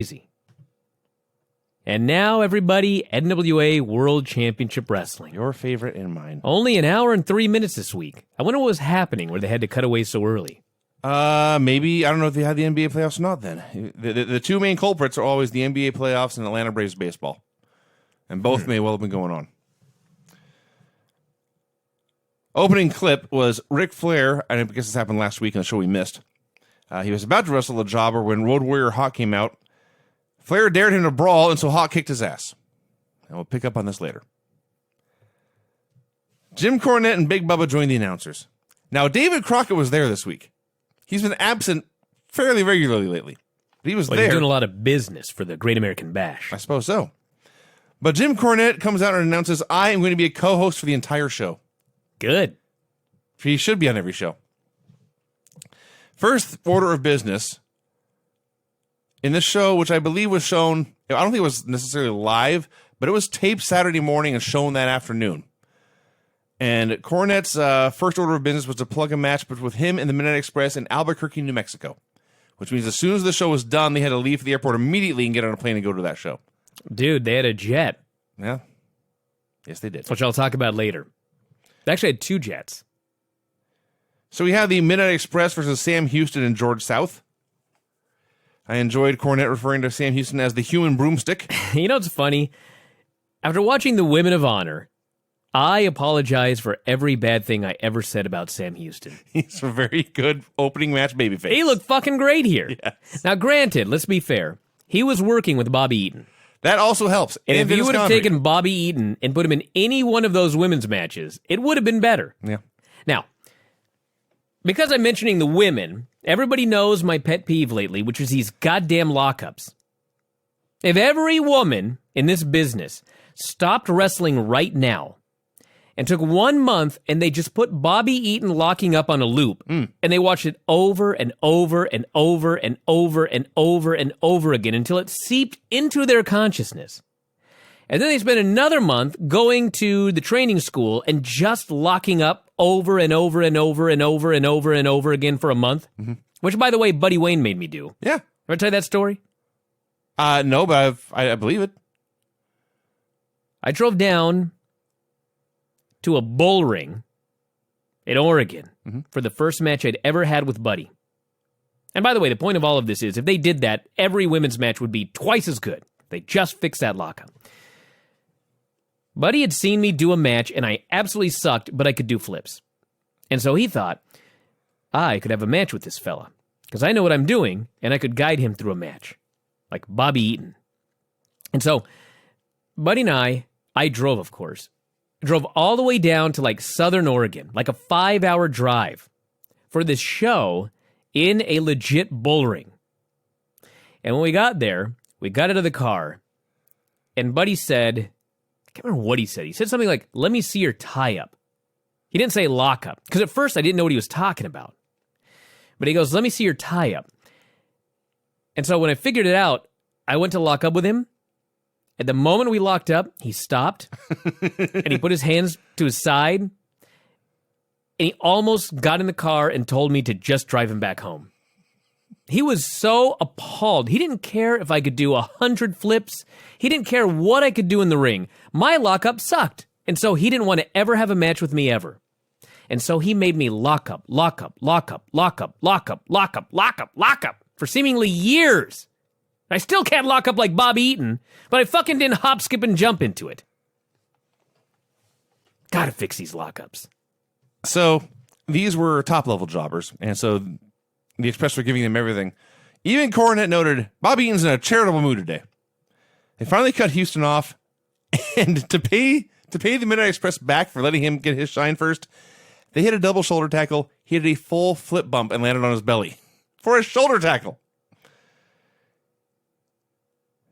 Easy. And now, everybody, NWA World Championship Wrestling. Your favorite and mine. Only an hour and 3 minutes this week. I wonder what was happening where they had to cut away so early. Maybe, I don't know if they had the NBA playoffs or not then. The two main culprits are always the NBA playoffs and Atlanta Braves baseball. And both may well have been going on. Opening clip was Ric Flair, and I guess this happened last week on the show we missed. He was about to wrestle a jobber when Road Warrior Hawk came out. Flair dared him to brawl, and so Hawk kicked his ass. And we'll pick up on this later. Jim Cornette and Big Bubba joined the announcers. Now, David Crockett was there this week. He's been absent fairly regularly lately. But he was there. He's doing a lot of business for the Great American Bash. I suppose so. But Jim Cornette comes out and announces, I am going to be a co-host for the entire show. Good. He should be on every show. First order of business in this show, which I believe was shown, I don't think it was necessarily live, but it was taped Saturday morning and shown that afternoon. And Cornette's first order of business was to plug a match with him and the Midnight Express in Albuquerque, New Mexico, which means as soon as the show was done, they had to leave for the airport immediately and get on a plane and go to that show. Dude, they had a jet. Yeah. Yes, they did. Which I'll talk about later. They actually had two jets. So we have the Midnight Express versus Sam Houston and George South. I enjoyed Cornette referring to Sam Houston as the human broomstick. You know what's funny? After watching the Women of Honor, I apologize for every bad thing I ever said about Sam Houston. He's a very good opening match babyface. He looked fucking great here. Yes. Now, granted, let's be fair. He was working with Bobby Eaton. That also helps. And if you would have taken Bobby Eaton and put him in any one of those women's matches, it would have been better. Yeah. Now, because I'm mentioning the women, everybody knows my pet peeve lately, which is these goddamn lockups. If every woman in this business stopped wrestling right now and took 1 month and they just put Bobby Eaton locking up on a loop and they watched it over and over and over and over and over and over again until it seeped into their consciousness. And then they spent another month going to the training school and just locking up over and over and over and over and over and over again for a month. Mm-hmm. Which, by the way, Buddy Wayne made me do. Yeah. Ever tell you that story? No, but I believe it. I drove down to a bull ring in Oregon for the first match I'd ever had with Buddy. And by the way, the point of all of this is if they did that, every women's match would be twice as good. They just fixed that lockup. Buddy had seen me do a match, and I absolutely sucked, but I could do flips. And so he thought, I could have a match with this fella, because I know what I'm doing, and I could guide him through a match, like Bobby Eaton. And so, Buddy and I drove, of course, drove all the way down to, like, Southern Oregon, like a 5-hour drive, for this show in a legit bull ring. And when we got there, we got out of the car, and Buddy said, I can't remember what he said. He said something like, let me see your tie-up. He didn't say lock-up, because at first I didn't know what he was talking about. But he goes, let me see your tie-up. And so when I figured it out, I went to lock up with him. At the moment we locked up, he stopped, and he put his hands to his side, and he almost got in the car and told me to just drive him back home. He was so appalled. He didn't care if I could do 100 flips. He didn't care what I could do in the ring. My lockup sucked. And so he didn't want to ever have a match with me ever. And so he made me lock up for seemingly years. I still can't lock up like Bobby Eaton, but I fucking didn't hop, skip, and jump into it. Gotta fix these lockups. So these were top-level jobbers, and so the Express were giving them everything. Even Cornette noted, Bobby Eaton's in a charitable mood today. They finally cut Houston off, and to pay the Midnight Express back for letting him get his shine first, they hit a double shoulder tackle. He had a full flip bump and landed on his belly for a shoulder tackle.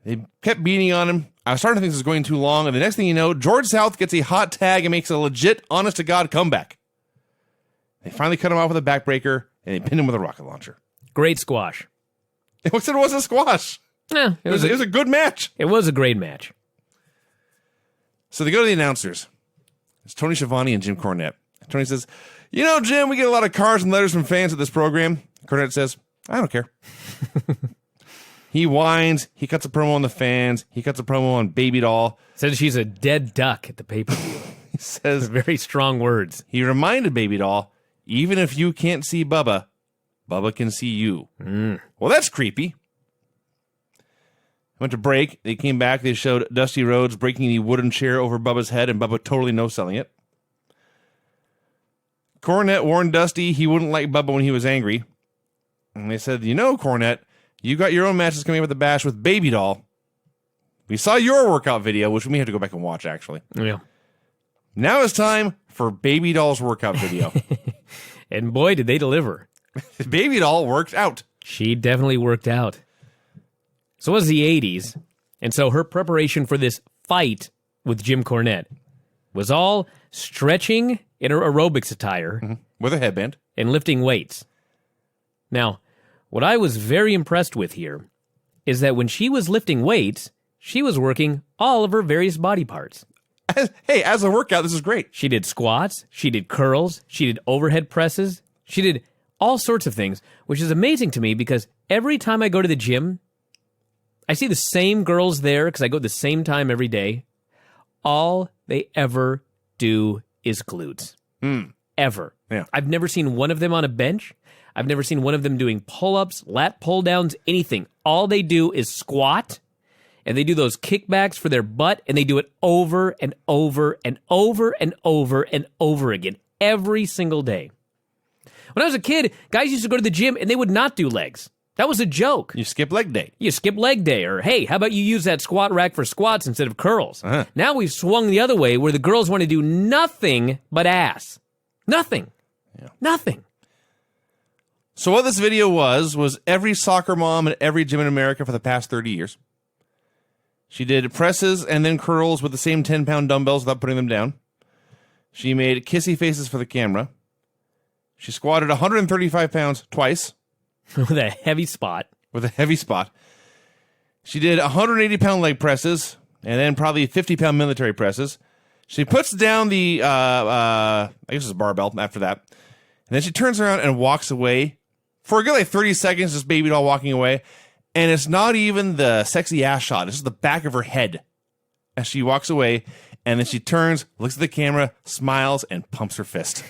They kept beating on him. I was starting to think this was going too long, and the next thing you know, George South gets a hot tag and makes a legit, honest-to-God comeback. They finally cut him off with a backbreaker, and they pinned him with a rocket launcher. Great squash. It was a squash. Yeah, it was a good match. It was a great match. So they go to the announcers. It's Tony Schiavone and Jim Cornette. Tony says, you know, Jim, we get a lot of cards and letters from fans of this program. Cornette says, I don't care. He whines. He cuts a promo on the fans. He cuts a promo on Baby Doll. Says she's a dead duck at the pay-per-view. He says, Very strong words. he reminded Baby Doll, even if you can't see Bubba, Bubba can see you. Well, that's creepy. Went to break. They came back. They showed Dusty Rhodes breaking the wooden chair over Bubba's head, and Bubba totally no-selling it. Cornette warned Dusty he wouldn't like Bubba when he was angry. And they said, Cornette, you got your own matches coming up at the Bash with Baby Doll. We saw your workout video, which we may have to go back and watch, actually. Yeah. Now it's time for Baby Doll's workout video. And boy, did they deliver. Baby Doll worked out. She definitely worked out. So it was the 80s, and so her preparation for this fight with Jim Cornette was all stretching in her aerobics attire With a headband. and lifting weights. Now, what I was very impressed with here is that when she was lifting weights, she was working all of her various body parts. Hey, as a workout, this is great. She did squats, she did curls, she did overhead presses, she did all sorts of things, which is amazing to me because every time I go to the gym, I see the same girls there because I go at the same time every day. All they ever do is glutes. Ever. Yeah. I've never seen one of them on a bench. I've never seen one of them doing pull-ups, lat pull-downs, anything. All they do is squat, and they do those kickbacks for their butt, and they do it over and over and over and over and over again every single day. When I was a kid, guys used to go to the gym, and they would not do legs. That was a joke. You skip leg day. You skip leg day, or hey, how about you use that squat rack for squats instead of curls? Now we've swung the other way where the girls want to do nothing but ass. Nothing. Nothing. So what this video was every soccer mom and every gym in America for the past 30 years. She did presses and then curls with the same 10-pound dumbbells without putting them down. She made kissy faces for the camera. She squatted 135 pounds twice. With a heavy spot. With a heavy spot. She did 180-pound leg presses and then probably 50-pound military presses. She puts down the, I guess it's a barbell after that. And then she turns around and walks away for a good 30 seconds, just Baby Doll walking away. And it's not even the sexy ass shot. It's just the back of her head as she walks away. And then she turns, looks at the camera, smiles, and pumps her fist.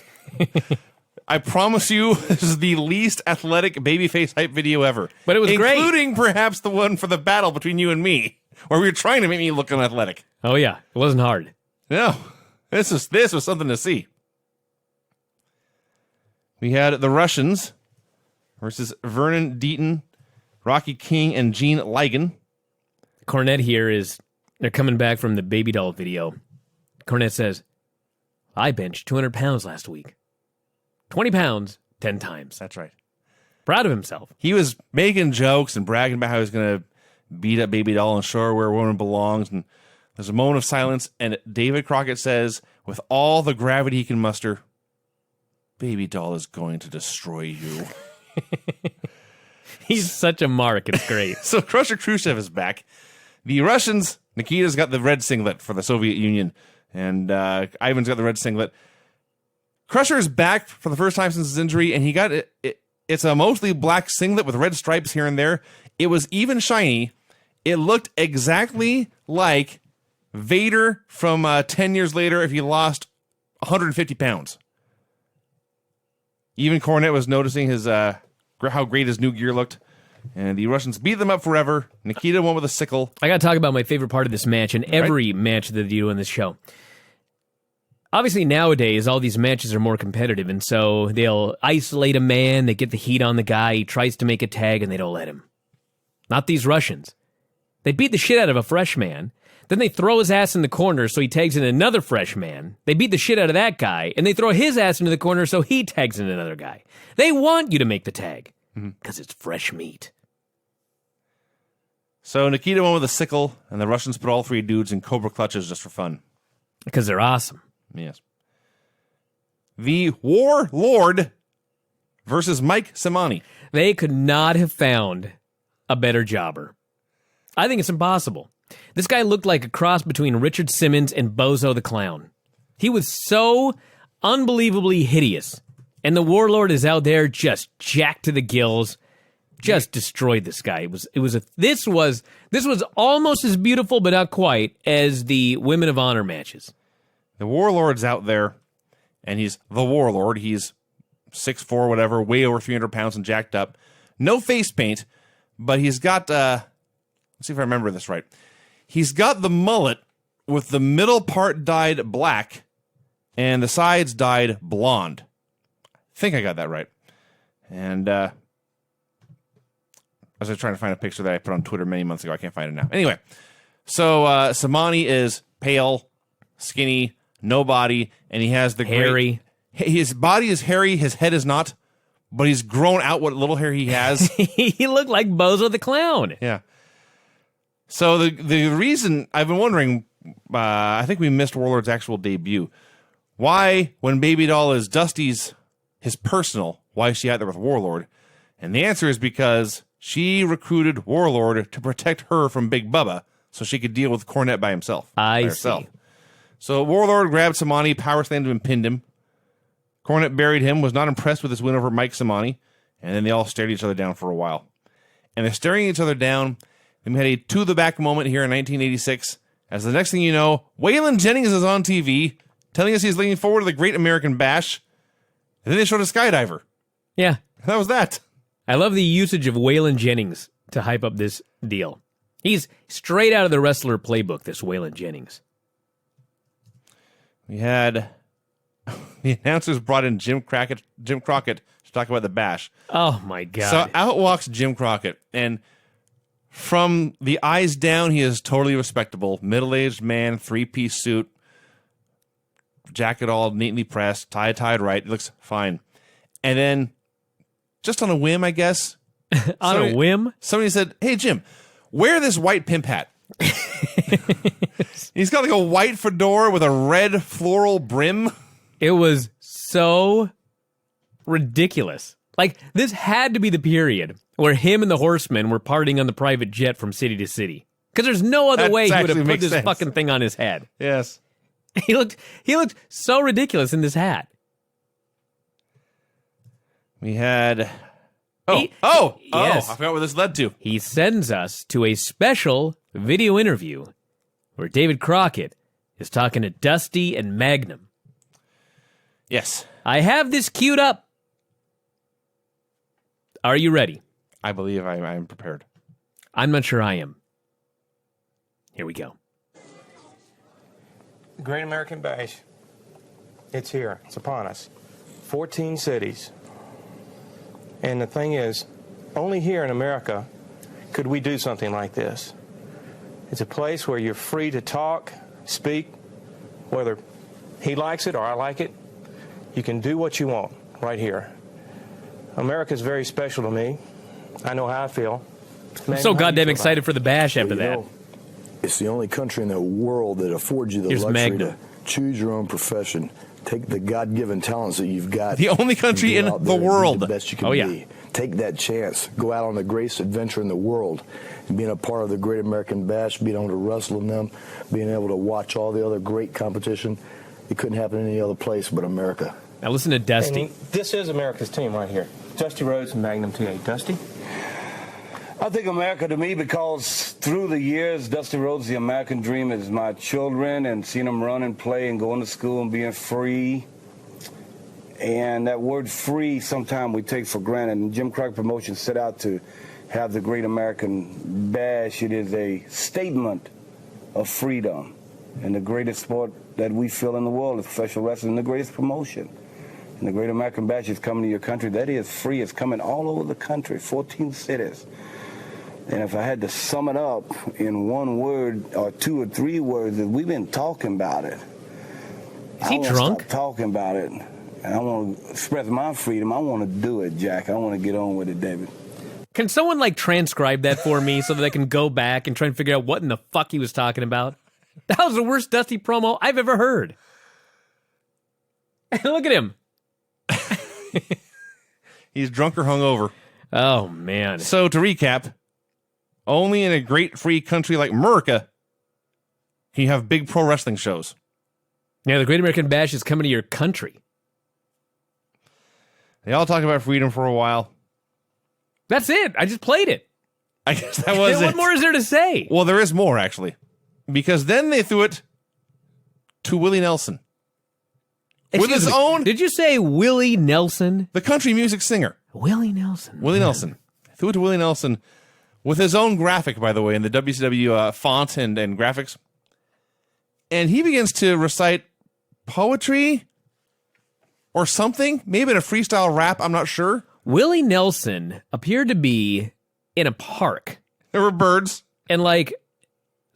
I promise you, this is the least athletic babyface hype video ever. But it was great. Including perhaps the one for the battle between you and me, where we were trying to make me look unathletic. Oh yeah, it wasn't hard. No, this was something to see. We had the Russians versus Vernon Deaton, Rocky King, and Gene Ligon. Cornette here they're coming back from the Baby Doll video. Cornette says, I benched 200 pounds last week. 20 pounds, 10 times. That's right. Proud of himself. He was making jokes and bragging about how he was going to beat up Baby Doll and show her where a woman belongs. And there's a moment of silence, and David Crockett says, with all the gravity he can muster, Baby Doll is going to destroy you. He's such a mark. It's great. So Crusher Khrushchev is back. The Russians, Nikita's got the red singlet for the Soviet Union, and Ivan's got the red singlet. Crusher is back for the first time since his injury, and he got it's a mostly black singlet with red stripes here and there. It was even shiny. It looked exactly like Vader from 10 years later if he lost 150 pounds. Even Cornette was noticing his how great his new gear looked. And the Russians beat them up forever. Nikita won with a sickle. I got to talk about my favorite part of this match and every match that they do in this show. Obviously, nowadays, all these matches are more competitive, and so they'll isolate a man, they get the heat on the guy, he tries to make a tag, and they don't let him. Not these Russians. They beat the shit out of a fresh man, then they throw his ass in the corner so he tags in another fresh man. They beat the shit out of that guy, and they throw his ass into the corner so he tags in another guy. They want you to make the tag, because it's fresh meat. So Nikita won with a sickle, and the Russians put all three dudes in Cobra clutches just for fun. Because they're awesome. Yes. The Warlord versus Mike Simani. They could not have found a better jobber. I think it's impossible. This guy looked like a cross between Richard Simmons and Bozo the Clown. He was so unbelievably hideous. And the Warlord is out there just jacked to the gills, just destroyed this guy. This was almost as beautiful, but not quite, as the Women of Honor matches. The Warlord's out there, and he's the Warlord. He's 6'4", whatever, way over 300 pounds and jacked up. No face paint, but he's got, let's see if I remember this right. He's got the mullet with the middle part dyed black and the sides dyed blonde. I think I got that right. And I was trying to find a picture that I put on Twitter many months ago. I can't find it now. Anyway, so Samani is pale, skinny, no body, and he has the hairy. His body is hairy, his head is not, but he's grown out what little hair he has. He looked like Bozo the Clown. Yeah. So the reason, I've been wondering, I think we missed Warlord's actual debut. Why, when Baby Doll is Dusty's, his personal, why is she out there with Warlord? And the answer is because she recruited Warlord to protect her from Big Bubba so she could deal with Cornette by himself. I see. So Warlord grabbed Samani, power slammed him, and pinned him. Cornette buried him, was not impressed with his win over Mike Samani, and then they all stared each other down for a while. And they're staring each other down. Then we had a to-the-back moment here in 1986, as the next thing you know, Waylon Jennings is on TV, telling us he's looking forward to the Great American Bash, and then they showed a skydiver. Yeah. And that was that. I love the usage of Waylon Jennings to hype up this deal. He's straight out of the wrestler playbook, this Waylon Jennings. We had the announcers brought in Jim Crockett to talk about the Bash. Oh, my God. So out walks Jim Crockett, and from the eyes down, he is totally respectable. Middle-aged man, three-piece suit, jacket all neatly pressed, tie tied right. It looks fine. And then, just on a whim, I guess. A whim? Somebody said, "Hey, Jim, wear this white pimp hat." He's got like a white fedora with a red floral brim. It was so ridiculous. Like, this had to be the period where him and the Horsemen were partying on the private jet from city to city. Because there's no other way he would have put this fucking thing on his head. Yes. He looked so ridiculous in this hat. We had... Yes. I forgot where this led to. He sends us to a special video interview where David Crockett is talking to Dusty and Magnum. Yes. I have this queued up. Are you ready? I believe I am prepared. I'm not sure I am. Here we go. Great American Bash. It's here. It's upon us. 14 cities. And the thing is, only here in America could we do something like this. It's a place where you're free to talk, speak, whether he likes it or I like it. You can do what you want right here. America's very special to me. I know how I feel. I'm so goddamn excited for the Bash after that. It's the only country in the world that affords you the luxury to choose your own profession. Take the God-given talents that you've got. The only country in the world. The best you can be. Take that chance. Go out on the greatest adventure in the world. And being a part of the Great American Bash, being able to wrestle in them, being able to watch all the other great competition, it couldn't happen any other place but America. Now listen to Dusty. And this is America's team right here. Dusty Rhodes and Magnum TA. Dusty? I think America to me because through the years, Dusty Rhodes, the American dream is my children and seeing them run and play and going to school and being free. And that word free sometimes we take for granted. And Jim Crockett Promotions set out to have the Great American Bash. It is a statement of freedom. And the greatest sport that we feel in the world is professional wrestling, the greatest promotion. And the Great American Bash is coming to your country. That is free. It's coming all over the country, 14 cities. And if I had to sum it up in one word or two or three words, we've been talking about it. Is he drunk? Stop talking about it. And I want to express my freedom. I want to do it, Jack. I want to get on with it, David. Can someone transcribe that for me so that I can go back and try and figure out what in the fuck he was talking about? That was the worst Dusty promo I've ever heard. Look at him. He's drunk or hungover. Oh, man. So to recap, only in a great free country like America can you have big pro wrestling shows. Yeah, the Great American Bash is coming to your country. They all talk about freedom for a while. That's it. I just played it. I guess that was What it. more is there to say? Well, there is more, actually. Because then they threw it to Willie Nelson. With Excuse his me, own, Did you say Willie Nelson? the country music singer. Willie Nelson. Willie Nelson. Threw it to Willie Nelson with his own graphic, by the way, in the WCW font and graphics. And he begins to recite poetry or something, maybe in a freestyle rap, I'm not sure. Willie Nelson appeared to be in a park. There were birds. And like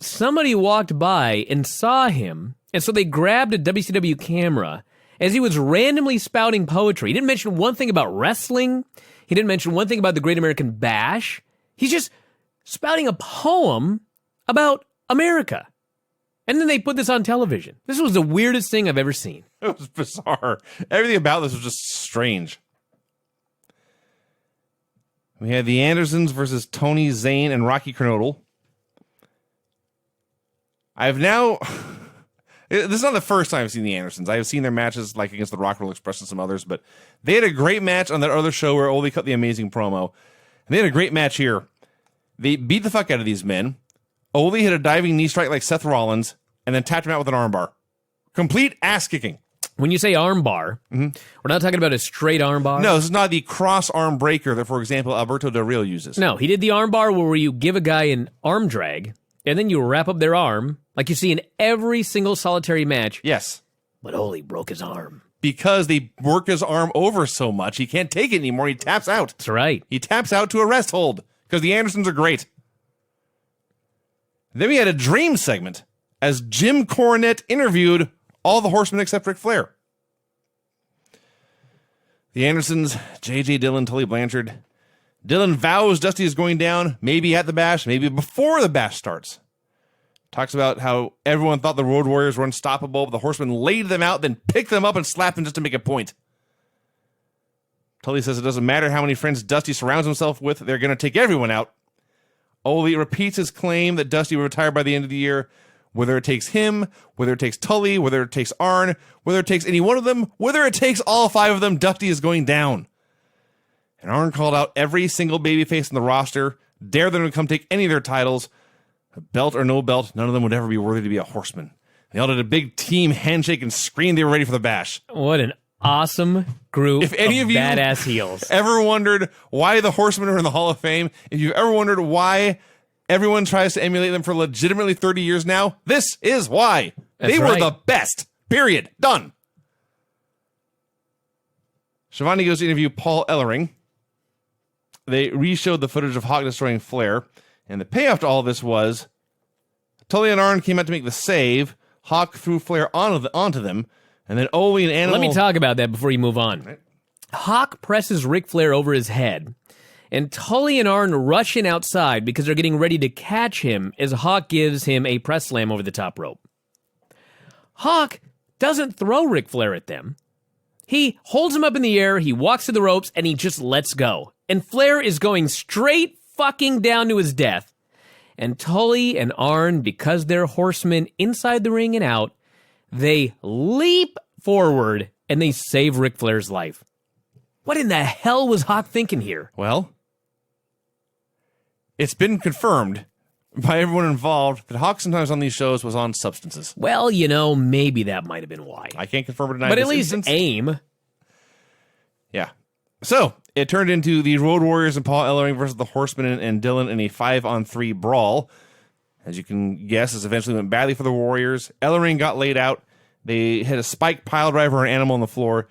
somebody walked by and saw him. And so they grabbed a WCW camera as he was randomly spouting poetry. He didn't mention one thing about wrestling. He didn't mention one thing about the Great American Bash. He's just spouting a poem about America. And then they put this on television. This was the weirdest thing I've ever seen. It was bizarre. Everything about this was just strange. We had the Andersons versus Tony Zane and Rocky Kernodle. I've now... This is not the first time I've seen the Andersons. I have seen their matches like against the Rock and Roll Express and some others, but they had a great match on that other show where Ole cut the amazing promo. And they had a great match here. They beat the fuck out of these men. Ole hit a diving knee strike like Seth Rollins and then tapped him out with an armbar. Complete ass kicking. When you say armbar, we're not talking about a straight armbar. No, this is not the cross arm breaker that, for example, Alberto Del Rio uses. No, he did the armbar where you give a guy an arm drag, and then you wrap up their arm, like you see in every single solitary match. Yes. But Ole broke his arm. Because they work his arm over so much, he can't take it anymore. He taps out. That's right. He taps out to a rest hold because the Andersons are great. Then we had a dream segment as Jim Cornette interviewed all the Horsemen except Ric Flair. The Andersons, J.J. Dillon, Tully Blanchard. Dillon vows Dusty is going down, maybe at the Bash, maybe before the Bash starts. Talks about how everyone thought the Road Warriors were unstoppable, but the Horsemen laid them out, then picked them up and slapped them just to make a point. Tully says it doesn't matter how many friends Dusty surrounds himself with, they're going to take everyone out. Ole repeats his claim that Dusty will retire by the end of the year, whether it takes him, whether it takes Tully, whether it takes Arn, whether it takes any one of them, whether it takes all five of them, Dusty is going down. And Arn called out every single babyface in the roster, dared them to come take any of their titles. A belt or no belt, none of them would ever be worthy to be a Horseman. They all did a big team handshake and screamed they were ready for the Bash. What an awesome group If any of you badass heels. ever wondered why the Horsemen are in the Hall of Fame, if you've ever wondered why everyone tries to emulate them for legitimately 30 years now, this is why. That's They were right. the best. Period. Done. Shivani goes to interview Paul Ellering. They re-showed the footage of Hawk destroying Flair, and the payoff to all this was Tully and Arn came out to make the save. Hawk threw Flair onto them, and then Ole and Animal... Let me talk about that before you move on. Hawk presses Ric Flair over his head, and Tully and Arn rush in outside because they're getting ready to catch him as Hawk gives him a press slam over the top rope. Hawk doesn't throw Ric Flair at them. He holds him up in the air, he walks to the ropes, and he just lets go. And Flair is going straight fucking down to his death. And Tully and Arn, because they're horsemen inside the ring and out, they leap forward and they save Ric Flair's life. What in the hell was Hawk thinking here? Well, it's been confirmed by everyone involved that Hawk sometimes on these shows was on substances. Well, you know, maybe that might have been why. I can't confirm or deny But this at least instance. aim. Yeah. So, it turned into the Road Warriors and Paul Ellering versus the Horsemen and Dillon in a 5-on-3 brawl. As you can guess, this eventually went badly for the Warriors. Ellering got laid out. They hit a spike pile driver on an animal on the floor.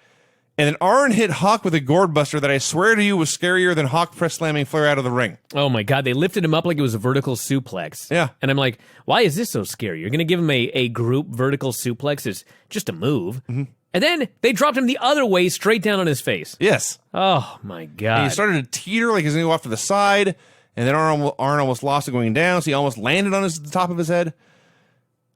And then Arn hit Hawk with a gourd buster that I swear to you was scarier than Hawk press slamming Flair out of the ring. Oh my God, they lifted him up like it was a vertical suplex. Yeah. And I'm like, why is this so scary? You're going to give him a group vertical suplex? It's just a move. Mm-hmm. And then they dropped him the other way, straight down on his face. Yes. Oh my And God. he started to teeter like he's going to go off to the side. And then Arn almost lost it going down, so he almost landed on the top of his head.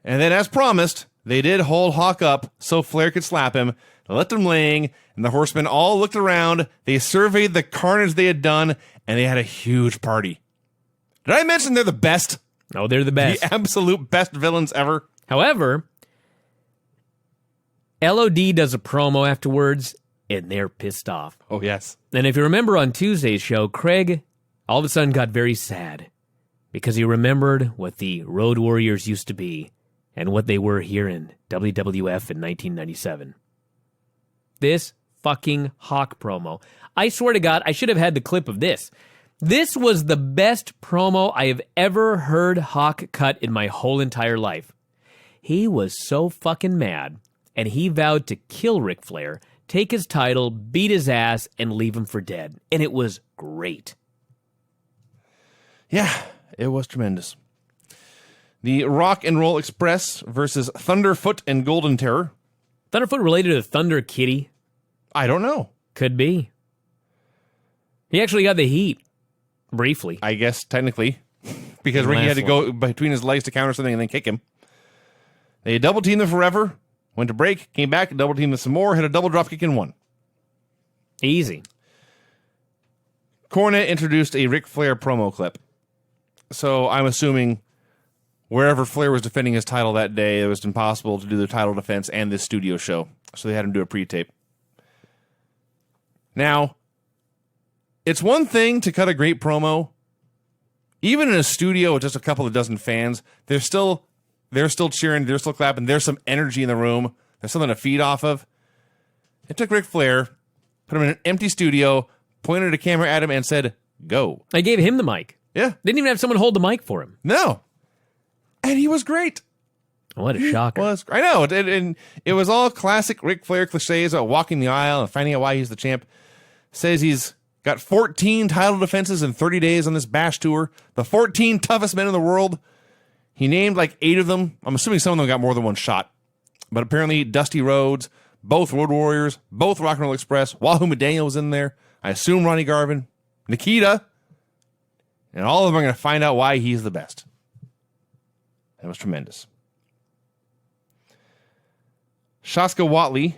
And then, as promised, they did hold Hawk up so Flair could slap him. They left him laying, and the Horsemen all looked around. They surveyed the carnage they had done, and they had a huge party. Did I mention they're the best? Oh, they're the best. The absolute best villains ever? However, LOD does a promo afterwards, and they're pissed off. Oh, yes. And if you remember on Tuesday's show, Craig all of a sudden got very sad because he remembered what the Road Warriors used to be and what they were here in WWF in 1997. This fucking Hawk promo. I swear to God, I should have had the clip of this. This was the best promo I have ever heard Hawk cut in my whole entire life. He was so fucking mad, and he vowed to kill Ric Flair, take his title, beat his ass, and leave him for dead. And it was great. Yeah, it was tremendous. The Rock and Roll Express versus Thunderfoot and Golden Terror. Thunderfoot related to Thunder Kitty? I don't know. Could be. He actually got the heat. Briefly. I guess technically, because Ricky had to go between his legs to counter something and then kick him. They double teamed them forever, went to break, came back, double teamed them some more, hit a double drop kick and won. Easy. Cornette introduced a Ric Flair promo clip. So I'm assuming wherever Flair was defending his title that day, it was impossible to do the title defense and this studio show. So they had him do a pre-tape. Now, it's one thing to cut a great promo. Even in a studio with just a couple of dozen fans, they're still cheering, they're still clapping, there's some energy in the room, there's something to feed off of. It took Ric Flair, put him in an empty studio, pointed a camera at him, and said, go. I gave him the mic. Yeah. Didn't even have someone hold the mic for him. No. And he was great. What a shocker. I know. And it was all classic Ric Flair cliches about walking the aisle and finding out why he's the champ. Says he's got 14 title defenses in 30 days on this Bash tour. The 14 toughest men in the world. He named like 8 of them. I'm assuming some of them got more than one shot. But apparently Dusty Rhodes, both Road Warriors, both Rock and Roll Express, Wahoo McDaniel was in there. I assume Ronnie Garvin, Nikita. And all of them are going to find out why he's the best. That was tremendous. Shaska Whatley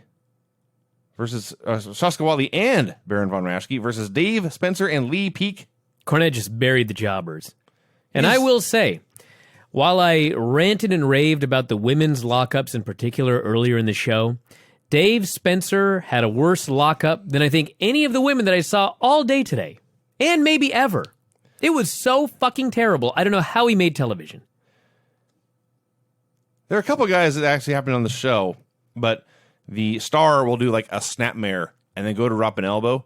versus Shaska Whatley and Baron Von Raschke versus Dave Spencer and Lee Peak. Cornette just buried the jobbers. And I will say, while I ranted and raved about the women's lockups in particular earlier in the show, Dave Spencer had a worse lockup than I think any of the women that I saw all day today. And maybe ever. It was so fucking terrible. I don't know how he made television. There are a couple of guys that actually happened on the show, but the star will do like a snapmare and then go to drop an elbow.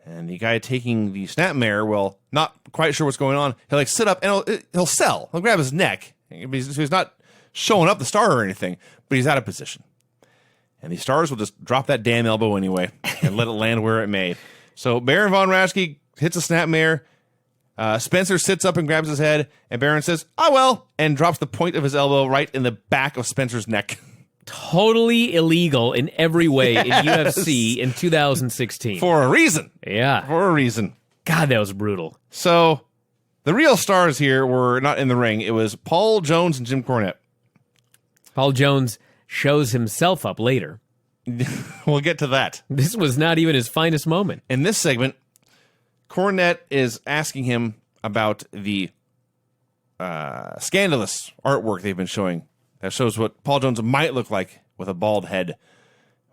And the guy taking the snapmare, well, not quite sure what's going on. He'll like sit up and he'll sell. He'll grab his neck. So he's not showing up the star or anything, but he's out of position. And the stars will just drop that damn elbow anyway and let it land where it may. So Baron Von Raschke hits a snapmare. Spencer sits up and grabs his head, and Baron says, "Oh well," and drops the point of his elbow right in the back of Spencer's neck. Totally illegal in every way in UFC in 2016. For a reason. Yeah. For a reason. God, that was brutal. So, the real stars here were not in the ring. It was Paul Jones and Jim Cornette. Paul Jones shows himself up later. We'll get to that. This was not even his finest moment. In this segment, Cornette is asking him about the scandalous artwork they've been showing that shows what Paul Jones might look like with a bald head,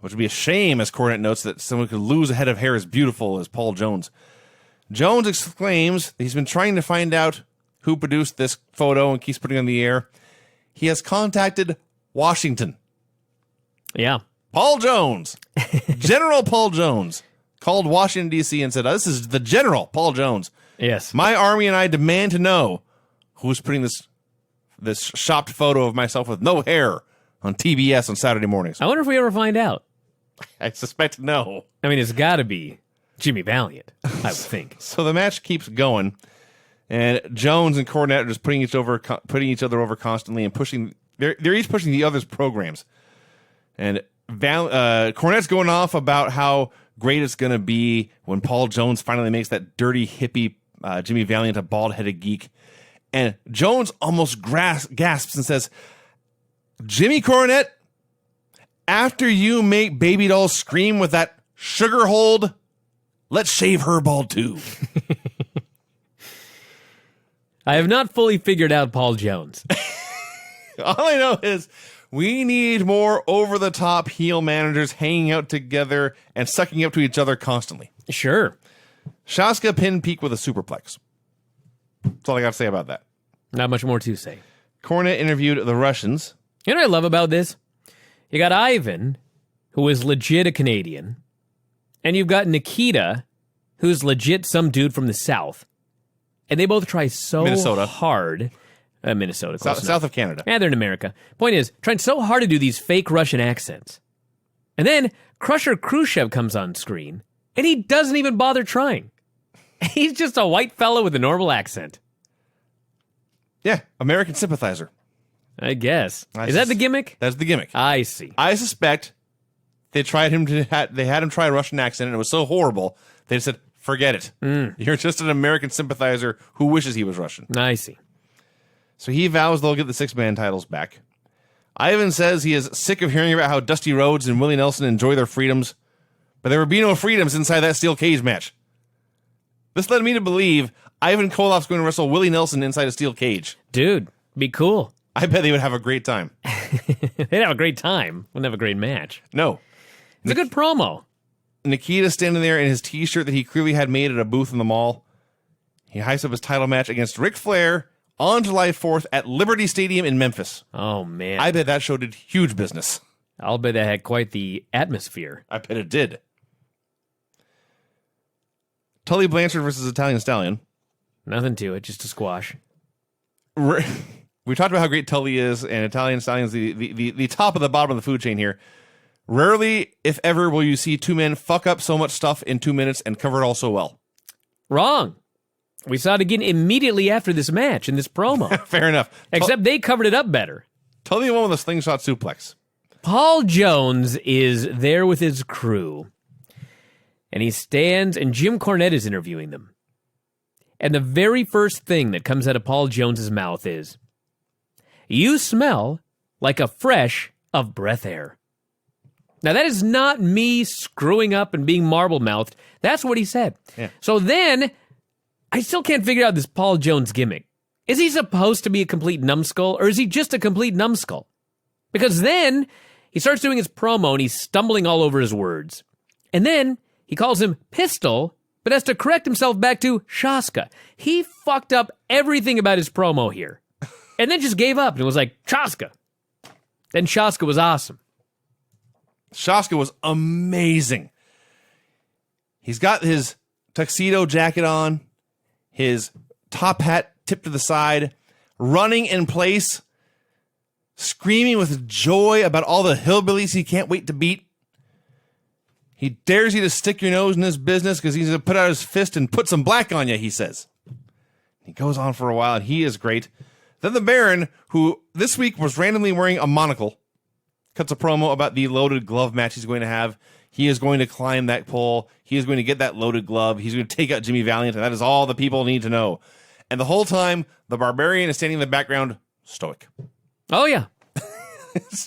which would be a shame, as Cornette notes, that someone could lose a head of hair as beautiful as Paul Jones. Jones exclaims that he's been trying to find out who produced this photo and keeps putting it on the air. He has contacted Washington. Yeah. Paul Jones, General Paul Jones, called Washington, D.C. and said, "This is the General, Paul Jones. Yes. My army and I demand to know who's putting this shopped photo of myself with no hair on TBS on Saturday mornings." I wonder if we ever find out. I suspect no. I mean, it's got to be Jimmy Valiant, I would think. So the match keeps going, and Jones and Cornette are just putting each other over constantly and pushing. They're each pushing the other's programs, and Cornette's going off about how great it's going to be when Paul Jones finally makes that dirty hippie Jimmy Valiant a bald-headed geek. And Jones almost gasps and says, "Jimmy Cornette, after you make Baby Doll scream with that sugar hold, let's shave her bald too." I have not fully figured out Paul Jones. All I know is we need more over-the-top heel managers hanging out together and sucking up to each other constantly. Sure. Shaska pinned Peak with a superplex. That's all I got to say about that. Not much more to say. Cornette interviewed the Russians. You know what I love about this? You got Ivan, who is legit a Canadian, and you've got Nikita, who's legit some dude from the South. And they both try so Minnesota. hard. Minnesota, close enough. South of Canada. Yeah, they're in America. Point is, trying so hard to do these fake Russian accents. And then Crusher Khrushchev comes on screen, and he doesn't even bother trying. He's just a white fellow with a normal accent. Yeah, American sympathizer. I guess. Is that the gimmick? That's the gimmick. I see. I suspect they had him try a Russian accent, and it was so horrible, they said, forget it. You're just an American sympathizer who wishes he was Russian. I see. So he vows they'll get the six-man titles back. Ivan says he is sick of hearing about how Dusty Rhodes and Willie Nelson enjoy their freedoms, but there would be no freedoms inside that steel cage match. This led me to believe Ivan Koloff's going to wrestle Willie Nelson inside a steel cage. Dude, be cool. I bet they would have a great time. They'd have a great time. Wouldn't have a great match. No. It's a good promo. Nikita standing there in his t-shirt that he clearly had made at a booth in the mall. He hypes up his title match against Ric Flair on July 4th at Liberty Stadium in Memphis. Oh, man. I bet that show did huge business. I'll bet that had quite the atmosphere. I bet it did. Tully Blanchard versus Italian Stallion. Nothing to it, just a squash. We talked about how great Tully is, and Italian Stallion's the top of the bottom of the food chain here. Rarely, if ever, will you see two men fuck up so much stuff in 2 minutes and cover it all so well. Wrong. We saw it again immediately after this match in this promo. Fair enough. Except they covered it up better. Tully won with a slingshot suplex. Paul Jones is there with his crew. And he stands, and Jim Cornette is interviewing them. And the very first thing that comes out of Paul Jones's mouth is, "You smell like a fresh of breath air." Now, that is not me screwing up and being marble-mouthed. That's what he said. Yeah. So then, I still can't figure out this Paul Jones gimmick. Is he supposed to be a complete numbskull, or is he just a complete numbskull? Because then, he starts doing his promo, and he's stumbling all over his words. And then, he calls him Pistol, but has to correct himself back to Shaska. He fucked up everything about his promo here. And then just gave up, and was like, Shaska. Then Shaska was awesome. Shaska was amazing. He's got his tuxedo jacket on, his top hat tipped to the side, running in place, screaming with joy about all the hillbillies he can't wait to beat. He dares you to stick your nose in his business because he's going to put out his fist and put some black on you, he says. He goes on for a while, and he is great. Then the Baron, who this week was randomly wearing a monocle, cuts a promo about the loaded glove match he's going to have. He is going to climb that pole. He is going to get that loaded glove. He's going to take out Jimmy Valiant, and that is all the people need to know. And the whole time, the Barbarian is standing in the background, stoic. Oh, yeah.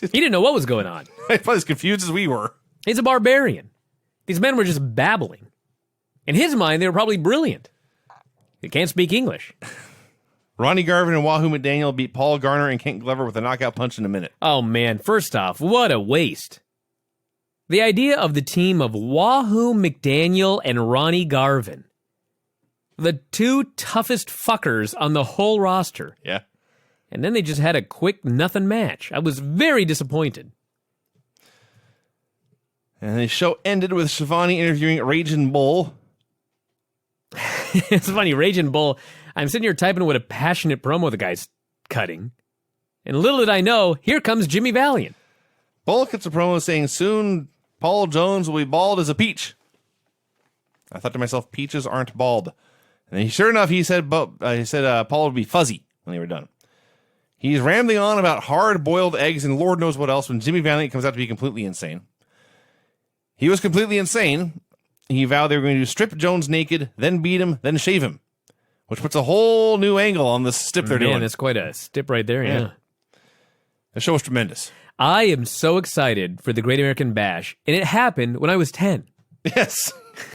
He didn't know what was going on. Probably as confused as we were. He's a barbarian. These men were just babbling. In his mind, they were probably brilliant. They can't speak English. Ronnie Garvin and Wahoo McDaniel beat Paul Garner and Kent Glover with a knockout punch in a minute. Oh, man. First off, what a waste. The idea of the team of Wahoo McDaniel and Ronnie Garvin, the two toughest fuckers on the whole roster. Yeah. And then they just had a quick nothing match. I was very disappointed. And the show ended with Shivani interviewing Raging Bull. It's funny, Raging Bull, I'm sitting here typing what a passionate promo the guy's cutting. And little did I know, here comes Jimmy Valiant. Bull cuts a promo saying soon Paul Jones will be bald as a peach. I thought to myself, peaches aren't bald. And sure enough, he said Paul would be fuzzy when they were done. He's rambling on about hard-boiled eggs and Lord knows what else when Jimmy Valiant comes out to be completely insane. He was completely insane. He vowed they were going to strip Jones naked, then beat him, then shave him, which puts a whole new angle on this stip they're doing. Man, that's quite a stip right there, yeah. The show was tremendous. I am so excited for the Great American Bash, and it happened when I was 10. Yes.